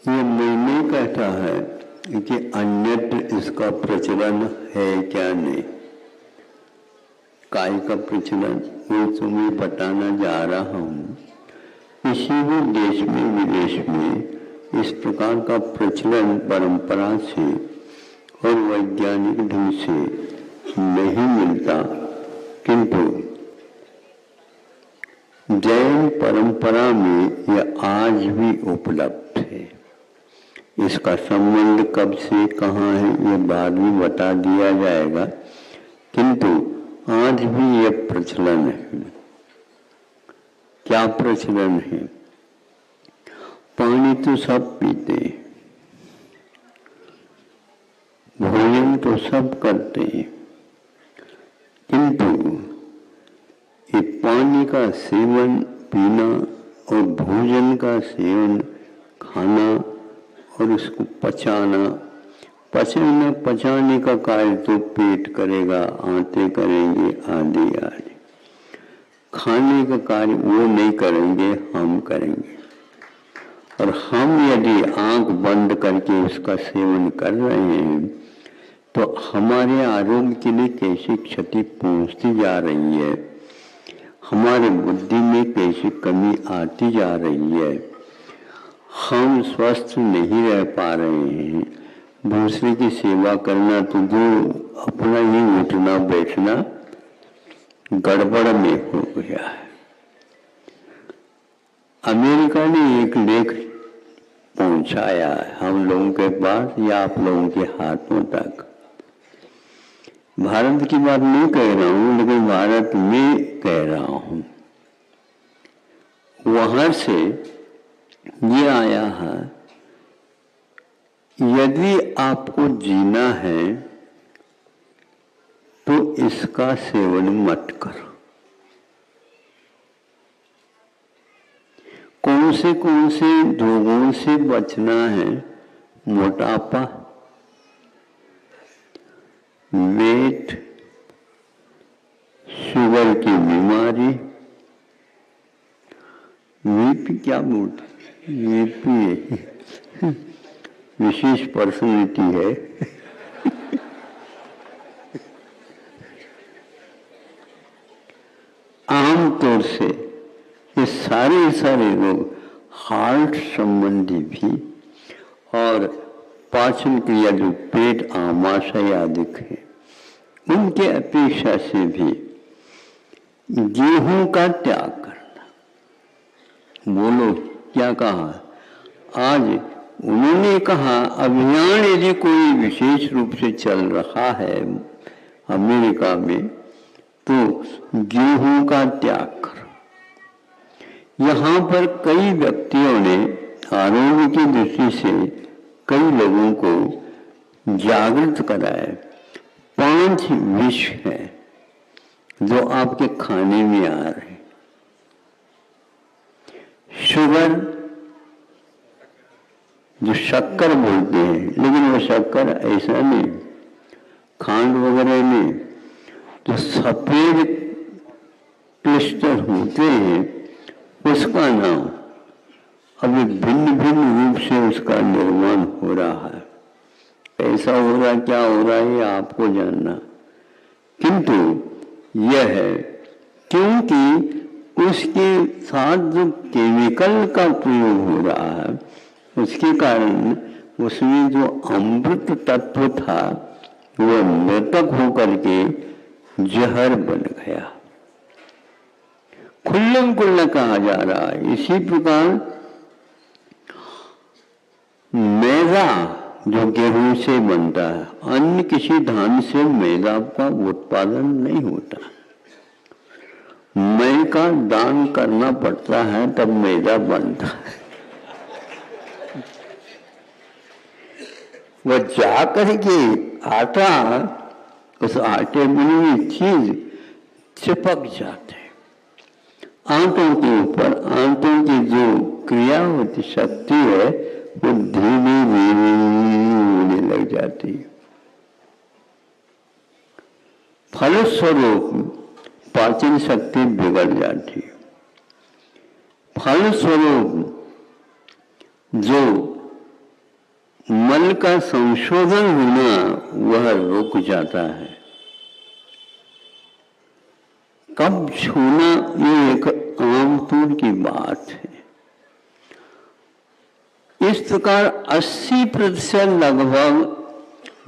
ये मैं नहीं कहता है कि अन्यत्र इसका प्रचलन है क्या नहीं। काय का प्रचलन वो तुम्हें बताना जा रहा हूँ। किसी भी देश में विदेश में इस प्रकार का प्रचलन परंपरा से और वैज्ञानिक ढंग से नहीं मिलता, किंतु जैन परंपरा में यह आज भी उपलब्ध है। इसका संबंध कब से कहाँ है ये बाद में बता दिया जाएगा, किंतु आज भी यह प्रचलन है। क्या प्रचलन है? पानी तो सब पीते, भोजन तो सब करते हैं, किंतु ये पानी का सेवन पीना और भोजन का सेवन खाना और उसको पचाने का कार्य तो पेट करेगा, आंतें करेंगे आदि आदि। खाने का कार्य वो नहीं करेंगे, हम करेंगे। और हम यदि आंख बंद करके उसका सेवन कर रहे हैं तो हमारे आरोग्य के लिए कैसी क्षति पहुंचती जा रही है, हमारे बुद्धि में कैसी कमी आती जा रही है, हम स्वस्थ नहीं रह पा रहे हैं। दूसरे की सेवा करना तो दूर, अपना ही उठना बैठना गड़बड़ में हो गया है। अमेरिका ने एक लेख पहुंचाया है हम लोगों के पास या आप लोगों के हाथों तक। भारत की बात नहीं कह रहा हूं, लेकिन भारत में कह रहा हूं। वहां से ये आया है, यदि आपको जीना है तो इसका सेवन मत करो। कौन से रोगों से बचना है? मोटापा, वेट, शुगर की बीमारी, वीपी क्या बोलते, वीपी विशेष पर्सनैलिटी है। आमतौर से ये सारे रोग हार्ट संबंधी भी और पाचन क्रिया जो पेट आमाशय आदि है उनके अपेक्षा से भी गेहूं का त्याग करना। बोलो क्या कहा? आज उन्होंने कहा अभियान यदि कोई विशेष रूप से चल रहा है अमेरिका में तो गेहूं का त्याग करो। यहाँ पर कई व्यक्तियों ने आरोग्य की दृष्टि से कई लोगों को जागृत कराया। 5 विष है जो आपके खाने में आ रहे हैं। शुगर, जो शक्कर बोलते हैं, लेकिन वो शक्कर ऐसा नहीं, खांड वगैरह नहीं, जो सफेद क्लिस्टर होते हैं उसका नाम अभी भिन्न रूप से उसका निर्माण हो रहा है। ऐसा हो रहा, क्या हो रहा है आपको जानना, किंतु यह है क्योंकि उसके साथ जो केमिकल का प्रयोग हो रहा है उसके कारण उसमें जो अमृत तत्व था वो मृतक होकर के जहर बन गया। खुल्लम खुल्ला कहा जा रहा है। इसी प्रकार मैदा जो गेहूं से बनता है, अन्य किसी धान से मैदा का उत्पादन नहीं होता। मै का दान करना पड़ता है तब मैदा बनता है। वह जा करके आटा, उस आटे बनी हुई चीज चिपक जाते हैं आंतों के ऊपर। आंतों की जो क्रिया होती शक्ति है वो धीरे धीरे होने लग जाती है। फलस्वरूप पाचन शक्ति बिगड़ जाती है। फलस्वरूप जो मल का संशोधन होना वह रुक जाता है। कब्ज होना ये एक आमतौर की बात है। इस प्रकार 80% लगभग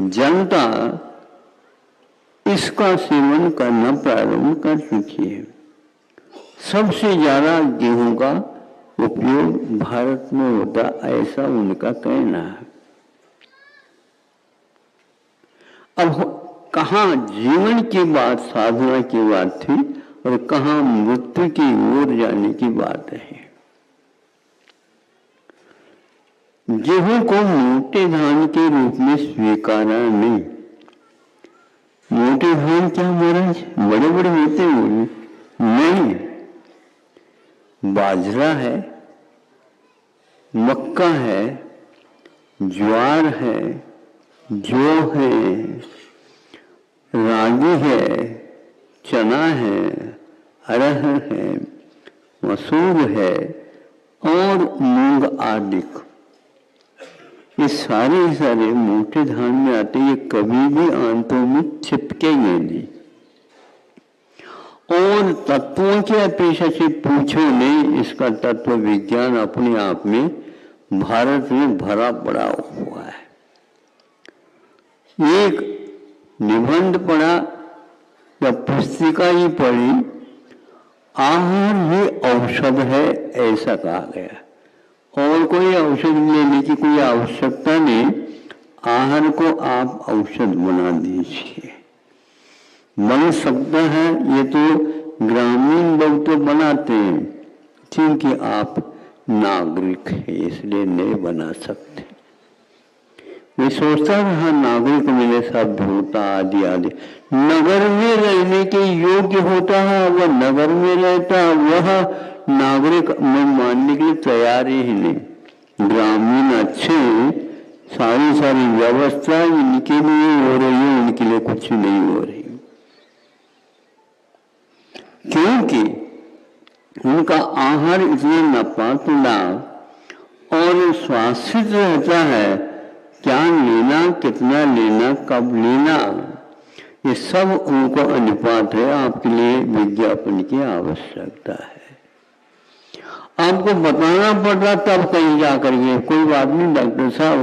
जनता इसका सेवन करना प्रारंभ कर चुकी है। सबसे ज्यादा गेहूं का उपयोग भारत में होता, ऐसा उनका कहना है। अब कहाँ जीवन की बात, साधना की बात थी और कहाँ मृत्यु की ओर जाने की बात है। गेहूं को मोटे धान के रूप में स्वीकारा नहीं। मोटे धान क्या महाराज, बड़े बड़े होते हैं? नहीं, बाजरा है, मक्का है, ज्वार है, जौ है, रागी है, चना है, अरहर है, मसूर है और मूंग आदि। ये सारे मोटे धान में आते, ये कभी भी आंतों में चिपकेंगे नहीं। और तत्वों की अपेक्षा से पूछो नहीं, इसका तत्व विज्ञान अपने आप में भारत में भरा पड़ा हुआ है। एक निबंध पढ़ा या पुस्तिका ही पढ़ी, आहार ही औषध है ऐसा कहा गया। और कोई औषध लेने की कोई आवश्यकता नहीं, आहार को आप औषध बना दीजिए। बन सकता है, ये तो ग्रामीण लोग तो बनाते हैं, क्योंकि आप नागरिक है इसलिए नहीं बना सकते। मैं सोचता रहा नागरिक मेरे साथ होता आदि आदि। नगर में रहने के योग्य होता है, वह नगर में रहता, वह नागरिक में मानने के लिए तैयार ही नहीं। ग्रामीण अच्छे, सारी व्यवस्था इनके लिए हो रही है, उनके लिए कुछ नहीं हो रही, क्योंकि उनका आहार इतने नपातुला और स्वास्थ्य रहता है। क्या लेना, कितना लेना, कब लेना, ये सब उनको अनुपात है। आपके लिए विज्ञापन की आवश्यकता है, आपको बताना पड़ता तब कहीं जाकर के। कोई बात नहीं डॉक्टर साहब,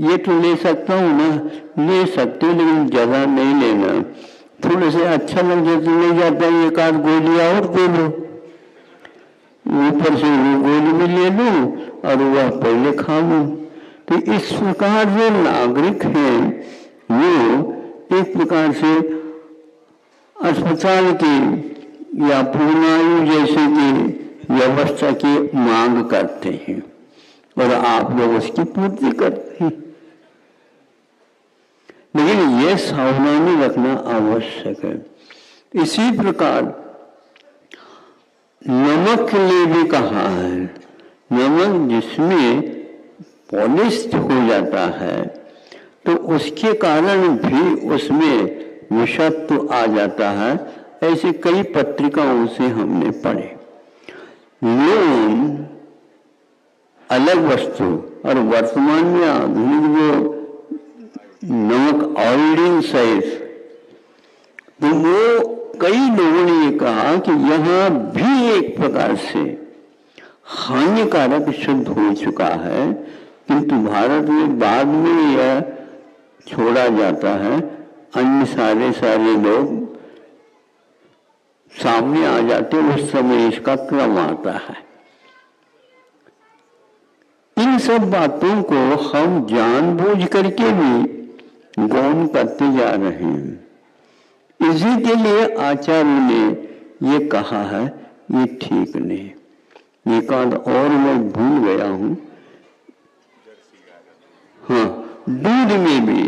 ये तो ले सकता हूँ ना, ले सकते हो लेकिन ज्यादा नहीं लेना। थोड़े से अच्छा लग जाए तो ले जाता है, एक आध गोली और दे लो, ऊपर से वो गोली भी ले लो और वह पहले खा लो। तो इस प्रकार जो नागरिक है वो एक प्रकार से अस्पताल की या पूर्णायु जैसे की व्यवस्था की मांग करते हैं और आप लोग उसकी पूर्ति करते हैं। लेकिन यह सावधानी रखना आवश्यक है। इसी प्रकार नमक के लिए भी कहा है, नमक जिसमें पॉलिश हो जाता है तो उसके कारण भी उसमें विषत्व आ जाता है। ऐसे कई पत्रिकाओं से हमने पढ़े। लोन अलग वस्तु और वर्तमान में आधुनिक जो नमक आयोडीन सहित, तो वो कई लोगों ने ये कहा कि यहाँ भी एक प्रकार से हानिकारक सिद्ध हो चुका है, किंतु भारत में बाद में यह छोड़ा जाता है। अन्य सारे लोग सामने आ जाते, उस समय इसका क्रम आता है। इन सब बातों को हम जानबूझ करके भी गौण करते जा रहे हैं। इसी के लिए आचार्य ने ये कहा है, ये ठीक नहीं। एक आध और मैं भूल गया हूं। हाँ, दूध में भी,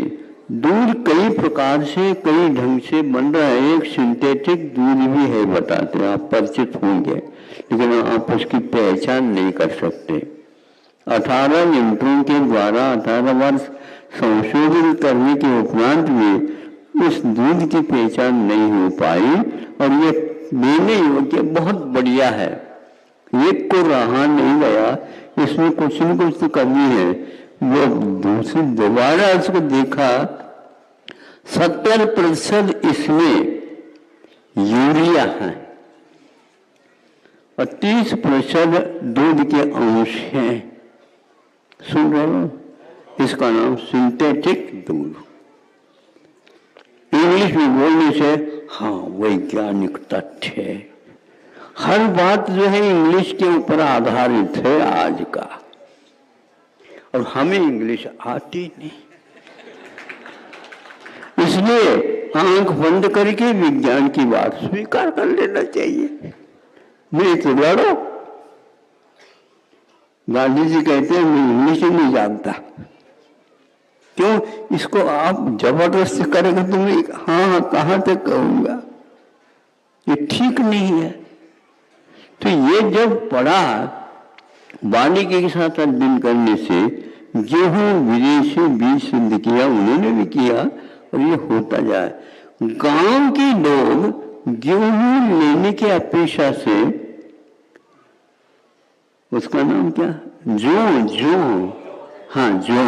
दूध कई प्रकार से कई ढंग से बन रहा है। एक सिंथेटिक दूध भी है, बताते हैं, आप परिचित होंगे, लेकिन आप उसकी पहचान नहीं कर सकते। 18 यंत्रों के द्वारा 18 वर्ष संशोधन करने के उपरांत में उस दूध की पहचान नहीं हो पाई और ये लेने योग्य बहुत बढ़िया है। एक को रहा नहीं गया, इसमें कुछ न कुछ तो कमी है। वो दूसरी दोबारा उसको देखा 70% इसमें यूरिया है और 30% दूध के अंश हैं। सुन रहे हो? इसका नाम सिंथेटिक दूध। इंग्लिश में बोलने से हाँ वैज्ञानिक तथ्य है। हर बात जो है इंग्लिश के ऊपर आधारित है आज का, और हमें इंग्लिश आती नहीं, इसलिए आंख बंद करके विज्ञान की बात स्वीकार कर लेना चाहिए। नहीं तो लड़ो। गांधी जी कहते हैं मैं इंग्लिश ही नहीं जानता। क्यों? इसको आप जबरदस्ती करेंगे तो मैं हाँ कहाँ तक कहूंगा, ये ठीक नहीं है। तो ये जब पढ़ा, वाणी के साथ अध्ययन करने से गेहूं विदेशी बीज सिद्ध किया, उन्होंने भी किया और ये होता जाए। गांव के लोग गेहूं लेने की अपेक्षा से, उसका नाम क्या, जो हाँ जो,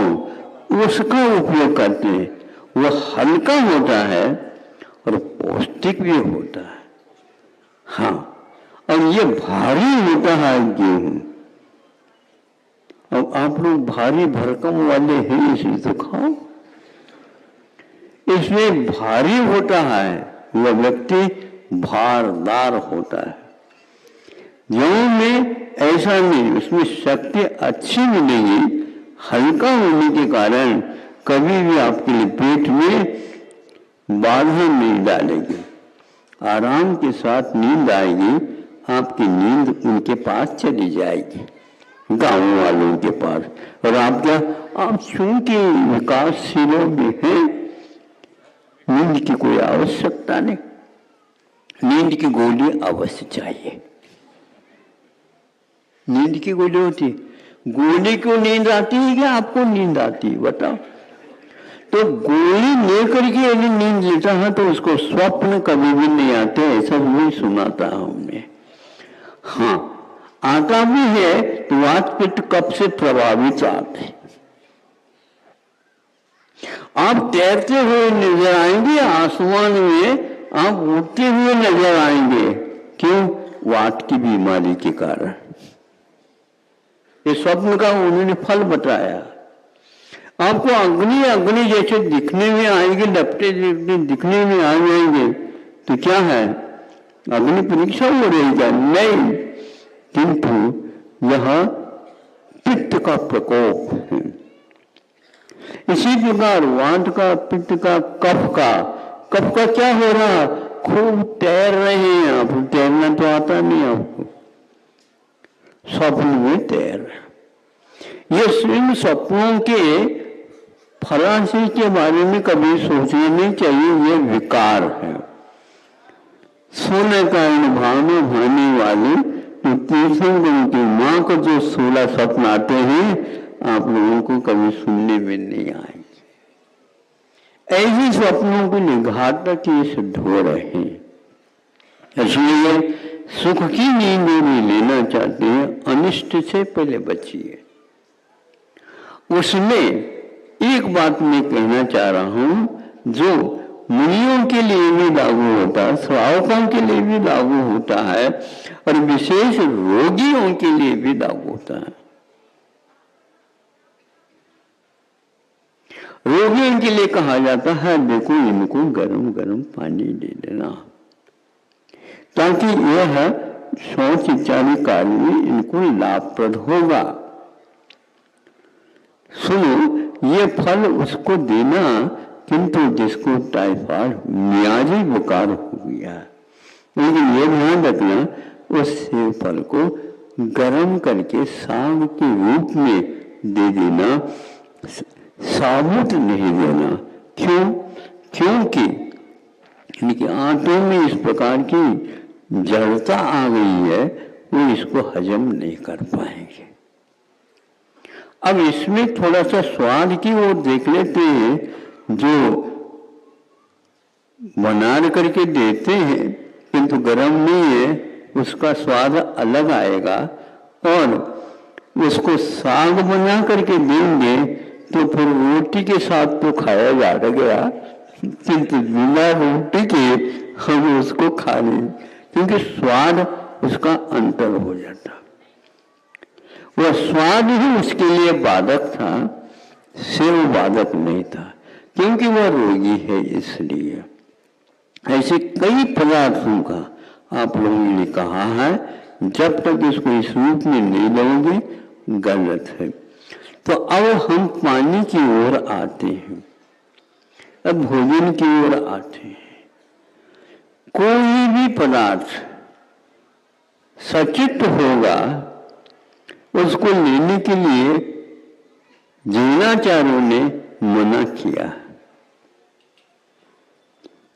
उसका उपयोग करते हैं। वो हल्का होता है और पौष्टिक भी होता है। हाँ, और ये भारी होता है गेहूं। अब आप लोग भारी भरकम वाले हैं, इसलिए तो खाओ। इसमें भारी होता है, वह व्यक्ति भारदार होता है। गेहूं में ऐसा नहीं, उसमें शक्ति अच्छी मिलेगी। हल्का होने के कारण कभी भी आपके लिए पेट में बाधा नहीं डालेगी, आराम के साथ नींद आएगी। आपकी नींद उनके पास चली जाएगी, गांव वालों के पास। और आप क्या, आप चूंकि विकासशीलों में हैं, नींद की कोई आवश्यकता नहीं। नींद की गोली अवश्य चाहिए। नींद की गोली होती, गोली क्यों नींद आती है क्या आपको नींद आती है बताओ? तो गोली लेकर के यदि नींद लेता है तो उसको स्वप्न कभी भी नहीं आते, ऐसा भी सुनाता हमने। हाँ, आता भी है तो वात पित्त कफ से प्रभावित आते। आप तैरते हुए नजर आएंगे आसमान में, आप उड़ते हुए नजर आएंगे। क्यों? वात की बीमारी के कारण। ये स्वप्न का उन्होंने फल बताया। आपको अग्नि अग्नि जैसे दिखने में आएंगे, लपटे दिखने में आ जाएंगे, तो क्या है, अग्नि परीक्षा हो रही क्या? नहीं, किंतु यह पित्त का प्रकोप है। इसी प्रकार वात का, पित्त का, कफ का क्या हो रहा? खूब तैर रहे हैं आप। तैरना तो आता नहीं आपको, स्वप्न में तैर। ये स्वयं स्वप्नों के फलाशय के बारे में कभी सोचना नहीं चाहिए, ये विकार है। सोने का भावना भाने वाले तो तीर्थंकरों की मां को जो 16 स्वप्न आते हैं, आप लोगों को कभी सुनने में नहीं आएंगे। ऐसे स्वप्नों को निघाटक ये सिद्ध हो रहे हैं। इसलिए सुख की नींद भी लेना चाहते हैं, अनिष्ट से पहले बचिए। उसमें एक बात मैं कहना चाह रहा हूं, जो मुनियों के लिए भी लागू होता है, श्रावकों के लिए भी लागू होता है, और विशेष रोगियों के लिए भी लागू होता है। रोगियों के लिए कहा जाता है, देखो इनको गरम गरम पानी दे देना, ताकि यह शौच इत्यादि कार्य में इनको लाभप्रद होगा। सुनो, ये फल उसको देना, किंतु जिसको टाइफाइड मियाजी बुखार हो गया, लेकिन ये ध्यान रखना, उस सेब फल को गर्म करके साग के रूप में दे देना, साबुत नहीं देना। क्यों? क्योंकि आंतों में इस प्रकार की जड़ता आ गई है, वो इसको हजम नहीं कर पाएंगे। अब इसमें थोड़ा सा स्वाद की ओर देख लेते हैं। जो बना करके देते हैं किंतु गर्म नहीं है, उसका स्वाद अलग आएगा। और उसको साग बना करके देंगे तो फिर रोटी के साथ तो खाया जा गया, किंतु बिना रोटी के हम उसको खा लें, क्योंकि स्वाद उसका अंतर हो जाता। वह स्वाद ही उसके लिए बाधक था, सेव बाधक नहीं था, क्योंकि वह रोगी है। इसलिए ऐसे कई पदार्थों का आप लोगों ने कहा है, जब तक इसको इस रूप में नहीं लोगे गलत है। तो अब हम पानी की ओर आते हैं, अब भोजन की ओर आते हैं। कोई भी पदार्थ सचित होगा, उसको लेने के लिए जीवनाचार्यों ने मना किया।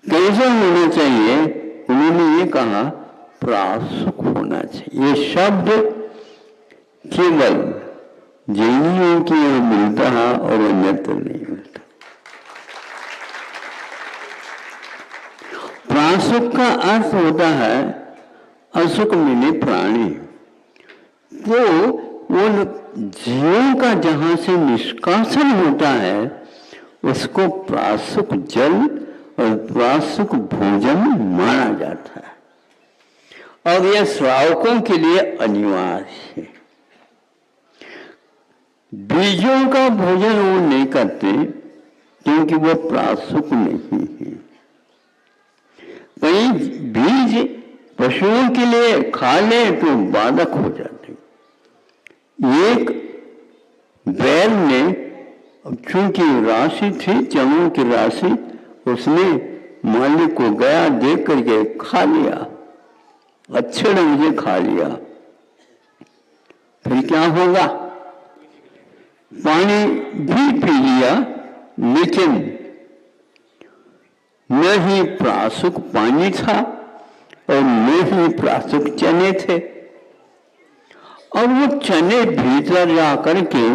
कैसा होना चाहिए? उन्होंने ये कहा प्रासुक होना चाहिए। ये शब्द केवल जैनियों के यहाँ मिलता है और अन्यत्र नहीं मिलता। प्रासुक का अर्थ होता है असुक मिले प्राणी। तो वो जीवों का जहां से निष्कासन होता है उसको प्रासुक जल और प्रासुक भोजन माना जाता है, और यह श्रावकों के लिए अनिवार्य है। बीजों का भोजन वो नहीं करते क्योंकि वो प्रासुक नहीं है। कई बीज पशुओं के लिए खा ले तो बाधक हो जाते। एक बैल ने, चूंकि राशि थी चमों की राशि, उसने मालिक को गया देख करके खा लिया, अच्छे ढंग से खा लिया। फिर क्या होगा? पानी भी पी लिया, लेकिन न ही प्रासुक पानी था और न ही प्रासुक चने थे, और वो चने भीतर जा करके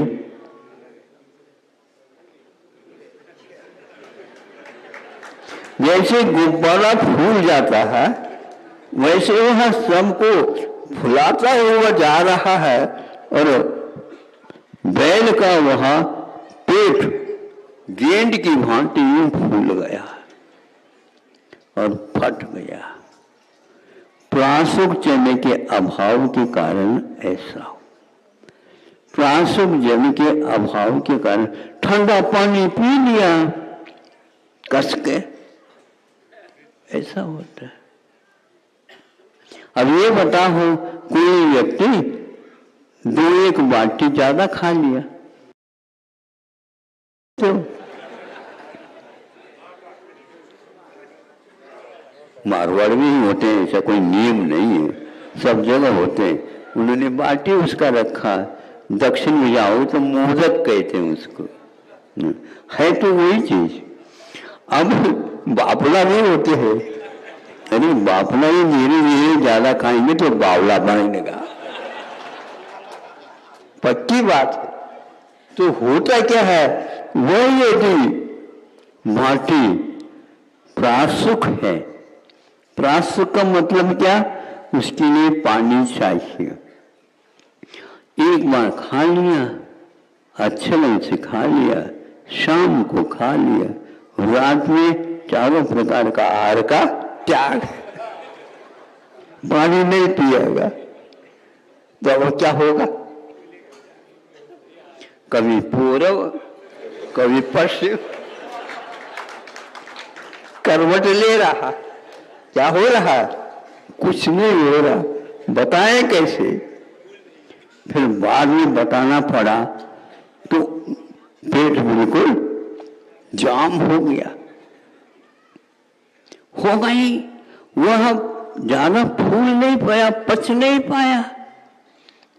जैसे गुब्बारा फूल जाता है वैसे वह सबको फुलाता हुआ जा रहा है, और बैल का वह पेट गेंद की भांति फूल गया और फट गया। प्रासुक चने के अभाव के कारण ऐसा हो। प्रासुक जल के अभाव के कारण ठंडा पानी पी लिया कस के, ऐसा होता है। अब ये बताओ, कोई व्यक्ति 2-1 बाटी ज्यादा खा लिया तो मारवाड़ में ही होते हैं, ऐसा कोई नियम नहीं है, सब जगह होते हैं। उन्होंने बाटी उसका रखा, दक्षिण में जाओ तो मोदक कहते हैं उसको, है तो वही चीज। अब बापला नहीं होते हैं, अरे बापला ही धीरे धीरे ज्यादा खाएंगे तो बावला बनेगा, पक्की बात है। तो होता क्या है, वही यदि बाटी प्रासुक है, प्रासुक का मतलब क्या? उसके लिए पानी चाहिए। एक बार खा लिया, अच्छे ढंग से खा लिया, शाम को खा लिया, रात में चारों प्रकार का आहार का त्याग, पानी नहीं पिएगा तो अब क्या होगा? कभी पूर्व कभी पश्चिम करवट ले रहा, क्या हो रहा? कुछ नहीं हो रहा, बताएं कैसे? फिर बाद में बताना पड़ा तो पेट बिल्कुल जाम हो गया, हो गई, वह ज्यादा फूल नहीं पाया, पच नहीं पाया,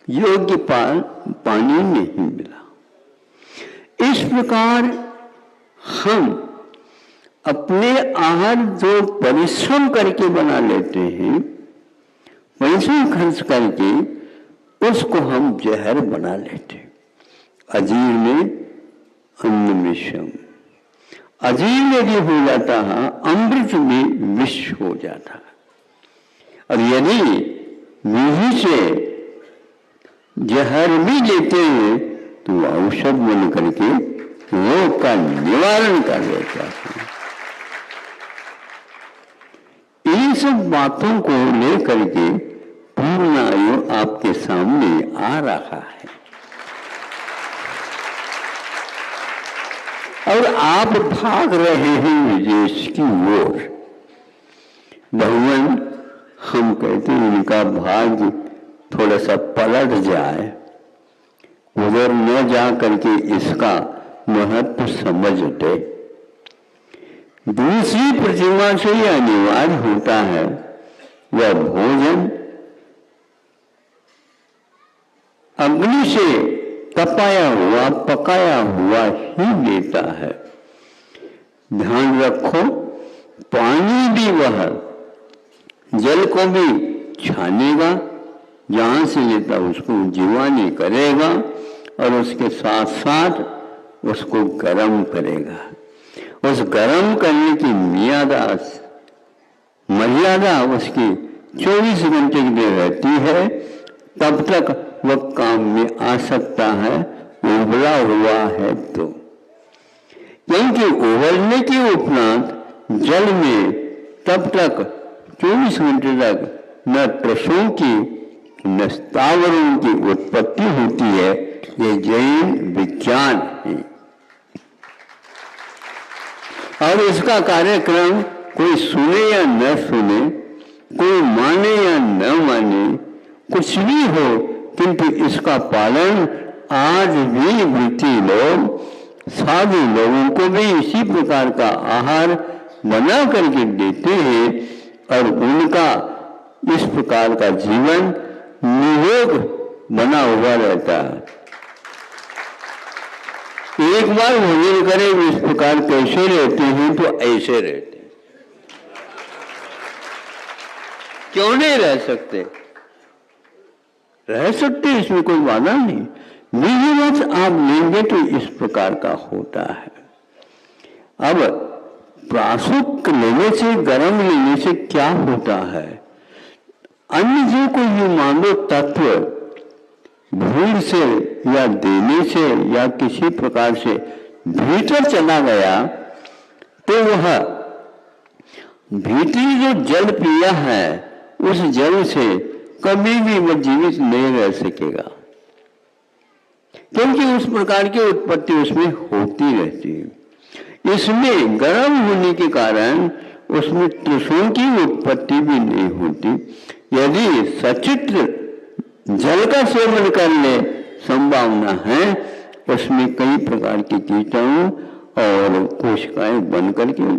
योग्य पानी नहीं मिला। इस प्रकार हम अपने आहार जो परिश्रम करके बना लेते हैं, पैसे खर्च करके, उसको हम जहर बना लेते। अजीर में अन्न विषम, अजीर यदि हो जाता है अमृत में विष हो जाता है। और यदि विधि से जहर भी लेते हैं तो औषध बन करके रोग का निवारण कर देता है। इन सब बातों को लेकर के पूर्ण आयु आपके सामने आ रहा है और आप भाग रहे हैं विदेश की ओर। भगवान हम कहते हैं उनका भाग्य थोड़ा सा पलट जाए, उधर न जा करके इसका महत्व समझ दे। दूसरी प्रतिमा से यह अनिवार्य होता है, वह भोजन अग्नि से तपाया हुआ पकाया हुआ ही देता है। ध्यान रखो, पानी भी वह जल को भी छानेगा, जहां से लेता उसको जीवानी करेगा और उसके साथ साथ उसको गर्म करेगा। उस गर्म करने की मर्यादा उसकी 24 घंटे के लिए रहती है, तब तक वह काम में आ सकता है, उबला हुआ है तो। क्योंकि उबलने के उपरांत जल में तब तक 24 घंटे तक न त्वचों की न स्थावरों की उत्पत्ति होती है। ये जैन विज्ञान है और इसका कार्यक्रम कोई सुने या न सुने, कोई माने या न माने, कुछ भी हो, किंतु इसका पालन आज भी वृत्ति लोग, साधु लोगों को भी इसी प्रकार का आहार बना करके देते हैं और उनका इस प्रकार का जीवन निरोग बना हुआ रहता है। एक बार भोजन करें इस प्रकार कैसे रहते हैं तो ऐसे रहते हैं, क्यों नहीं रह सकते? रह सकते, इसमें कोई बाधा नहीं। विधिवत आप लेंगे तो इस प्रकार का होता है। अब प्रासुक लेने से, गर्म लेने से क्या होता है? अन्य जो कोई भी मानव तत्व भूल से या देने से या किसी प्रकार से भीतर चला गया तो वह भीतरी जो जल पिया है उस जल से कभी भी वह जीवित नहीं रह सकेगा, क्योंकि उस प्रकार की उत्पत्ति उसमें होती रहती है। इसमें गर्म होने के कारण उसमें त्रिशूल की उत्पत्ति भी नहीं होती। यदि सचित्र जल का सेवन करने संभावना है, उसमें कई प्रकार के कीटाणु और कोशिकाएं बन करके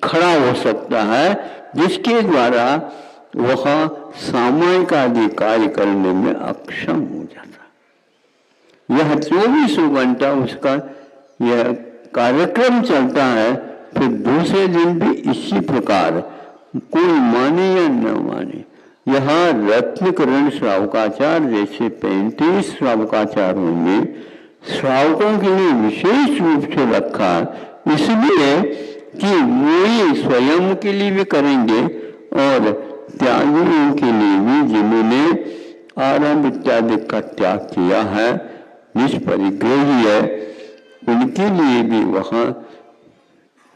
खड़ा हो सकता है, जिसके द्वारा वह सामायिक आदि कार्य करने में अक्षम हो जाता है। यह 24 घंटा उसका यह कार्यक्रम चलता है। फिर दूसरे दिन भी इसी प्रकार, कोई माने या न माने। यहाँ रत्नकरण श्रावकाचार जैसे 35 श्रावकाचारों में श्रावकों के लिए विशेष रूप से रखा, इसलिए कि वे स्वयं के लिए भी करेंगे और त्यागियों के लिए भी, जिन्होंने आरंभ इत्यादि का त्याग किया है, निष्परिग्रही है, उनके लिए भी वहां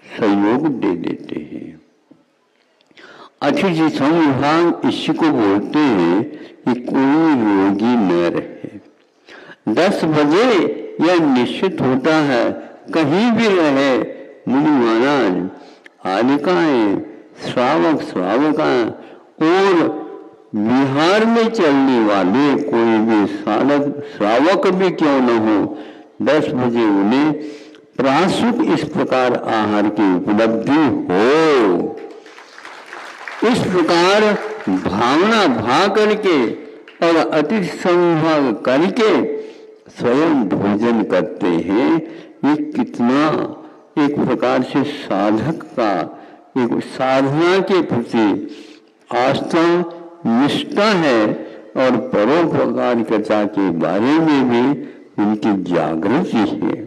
सहयोग दे देते हैं। अतिथि संविभाग इसी को बोलते हैं कि कोई रोगी न रहे। 10 बजे यह निश्चित होता है, कहीं भी रहे मुनि महाराज, आलिकाएं, श्रावक श्रावकाएं और बिहार में चलने वाले कोई भी साधक श्रावक भी क्यों न हो, 10 बजे उन्हें प्रासुक इस प्रकार आहार की उपलब्धि हो। इस प्रकार भावना भा करके और अतिथि संभाग करके स्वयं भोजन करते हैं। ये कितना एक प्रकार से साधक का एक साधना के प्रति आस्था निष्ठा है और परोपकारिता के बारे में भी उनकी जागृति है।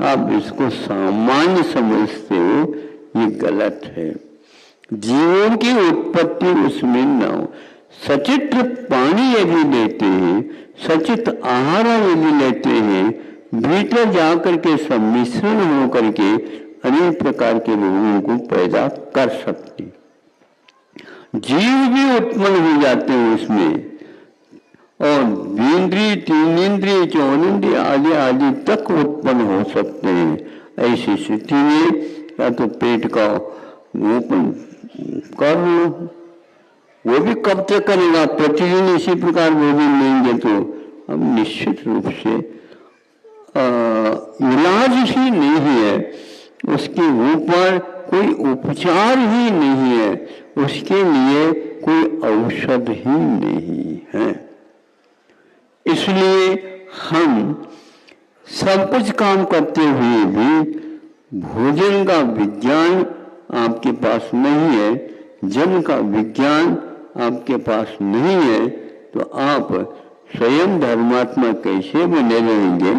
आप इसको सामान्य समझते हो, ये गलत है। जीवन की उत्पत्ति उसमें न हो। सचित्र पानी यदि लेते हैं, सचित आहार यदि लेते हैं, भीतर जाकर के सम्मिश्रण होकर के अनेक प्रकार के रोगों को पैदा कर सकते, जीव भी उत्पन्न हो जाते हैं उसमें, और द्विंद्रिय, तीन इंद्रिय, चौनिंद्रिय आदि आदि तक उत्पन्न हो सकते हैं। ऐसी स्थिति में या तो पेट का ओपन कर लो, वो भी कब तक करेगा, प्रतिदिन इसी प्रकार भोजन लेंगे तो अब निश्चित रूप से इलाज ही नहीं है, उसके ऊपर कोई उपचार ही नहीं है, उसके लिए कोई औषध ही नहीं है। इसलिए हम सब कुछ काम करते हुए भी भोजन का विज्ञान आपके पास नहीं है, जन का विज्ञान आपके पास नहीं है, तो आप स्वयं धर्मात्मा कैसे बने रहेंगे,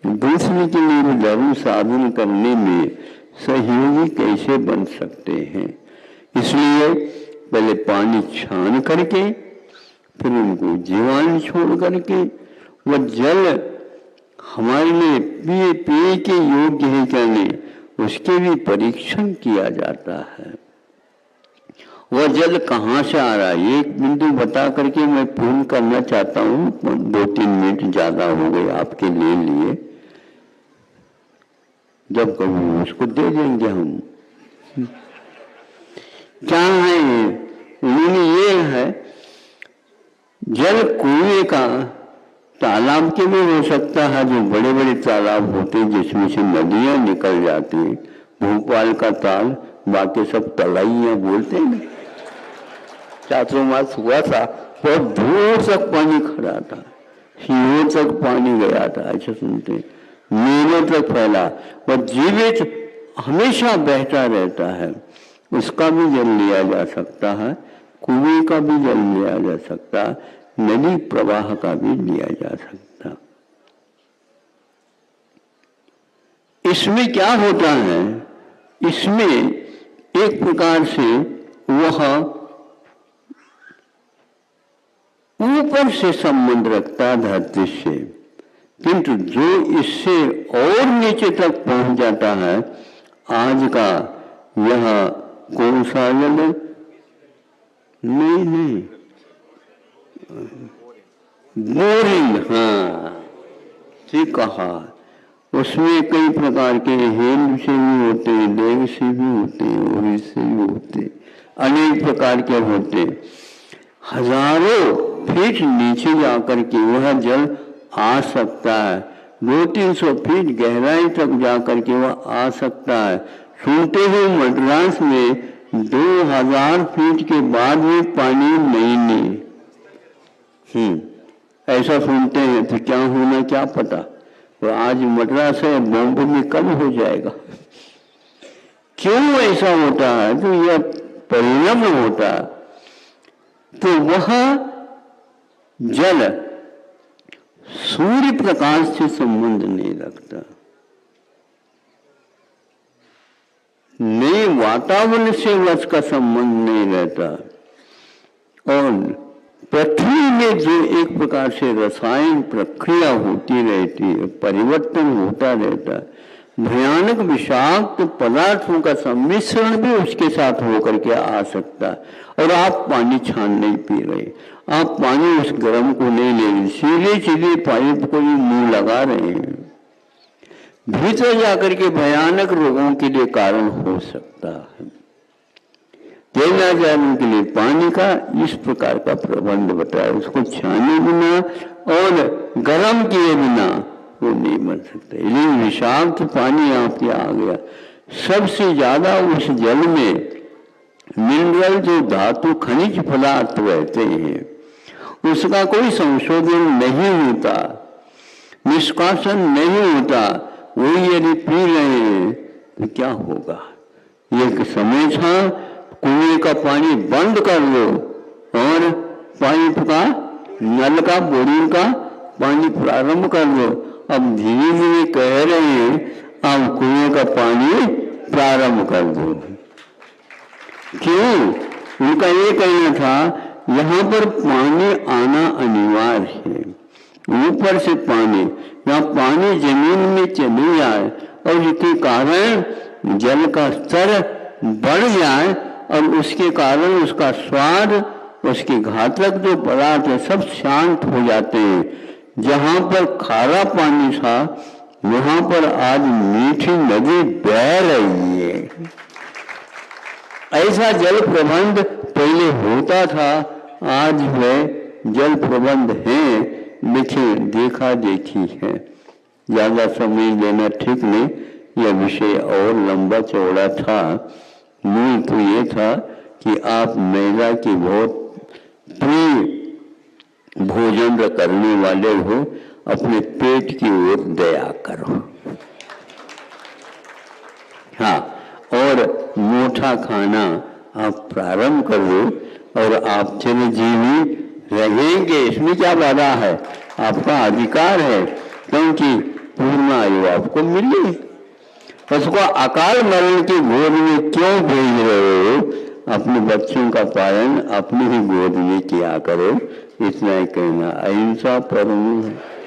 दूसरे के लिए धर्म साधन करने में सहयोगी कैसे बन सकते हैं। इसलिए पहले पानी छान करके, फिर उनको जीवाणु छोड़ करके, वह जल हमारे लिए पिए के योग्य है क्या नहीं, उसके भी परीक्षण किया जाता है। वह जल कहाँ से आ रहा है, एक बिंदु बता करके मैं पूर्ण करना चाहता हूँ, 2-3 मिनट ज्यादा हो गए आपके लिए, जब कभी उसको दे देंगे हम। क्या है उन्होंने, ये है जल कुएं का, तालाब के भी हो सकता है, जो बड़े बड़े तालाब होते हैं जिसमें से नदियां निकल जाती हैं, भोपाल का ताल, बाकी सब तलाइयां बोलते हैं ना, चारों मास हुआ था, बहुत दूर तक पानी खड़ा था, सीहोर तक पानी गया था, ऐसा सुनते हैं, मीलों तक फैला, और जीवित हमेशा बहता रहता है, उसका भी जल लिया जा सकता है, कुएं का भी जल लिया जा सकता है, नदी प्रवाह का भी लिया जा सकता। इसमें क्या होता है, इसमें एक प्रकार से वह ऊपर से संबंध रखता धरती से, किंतु जो इससे और नीचे तक पहुंच जाता है, आज का यह कौन सा जल, नहीं बोरिंग, हाँ ठीक कहा, उसमें कई प्रकार के हेल से भी होते हैं, देव से भी होते हैं, और इससे भी होते हैं, अनेक प्रकार के होते हैं। हजारों फीट नीचे जाकर के वह जल आ सकता है, 200-300 फीट गहराई तक जाकर के वह आ सकता है। सुनते हैं मद्रास में 2000 फीट के बाद भी पानी नहीं, ऐसा सुनते हैं, तो क्या होना क्या पता, तो आज मद्रास है, बॉम्बे में कब हो जाएगा। क्यों ऐसा होता है, तो यह परिणाम होता है, तो वह जल सूर्य प्रकाश से संबंध नहीं रखता, नए वातावरण से उसका संबंध नहीं रहता, और पृथ्वी में जो एक प्रकार से रसायन प्रक्रिया होती रहती है, परिवर्तन होता रहता है, भयानक विषाक्त पदार्थों का सम्मिश्रण भी उसके साथ होकर के आ सकता है, और आप पानी छान नहीं पी रहे, आप पानी उस गर्म को नहीं ले रहे, सीधे सीधे पाइप को ही मुंह लगा रहे हैं, भीतर जाकर के भयानक रोगों के लिए कारण हो सकता है। तेना जाने के लिए पानी का इस प्रकार का प्रबंध बताया, उसको छाने बिना और गर्म किए बिना वो नहीं बन सकता। लेकिन विषाक्त पानी आपके आ गया, सबसे ज्यादा उस जल में मिनरल जो धातु खनिज पदार्थ रहते हैं उसका कोई संशोधन नहीं होता, निष्कासन नहीं होता, वही यदि पी रहे हैं तो क्या होगा। एक समय था कुएं का पानी बंद कर लो और पाइप का, नल का, बोरिंग का पानी प्रारंभ कर लो, अब धीरे धीरे कह रहे हैं अब कुएं का पानी प्रारंभ कर दो। क्यों? उनका ये कहना था यहाँ पर पानी आना अनिवार्य है, ऊपर से पानी, यहाँ पानी जमीन में चले जाए और इसके कारण जल का स्तर बढ़ जाए और उसके कारण उसका स्वाद, उसके घातक जो पदार्थ है सब शांत हो जाते हैं। जहाँ पर खारा पानी था वहाँ पर आज मीठी नदी बह रही है। ऐसा जल प्रबंध पहले होता था, आज वह जल प्रबंध है लेकिन देखा देखी है। ज्यादा समय लेना ठीक नहीं, यह विषय और लंबा चौड़ा था। मूल तो ये था कि आप महिला की बहुत प्रिय भोजन करने वाले हो, अपने पेट की ओर दया करो। हाँ, और मोटा खाना आप प्रारंभ कर दो और आप चिरंजीवी रहेंगे, इसमें क्या बाधा है, आपका अधिकार है, क्योंकि पूर्ण आयु आपको मिली। उसको अकाल मरण की गोद में क्यों भेज रहे हो? अपने बच्चों का पालन अपनी ही गोद में किया करो। इतना ही कहना। अहिंसा परमो है।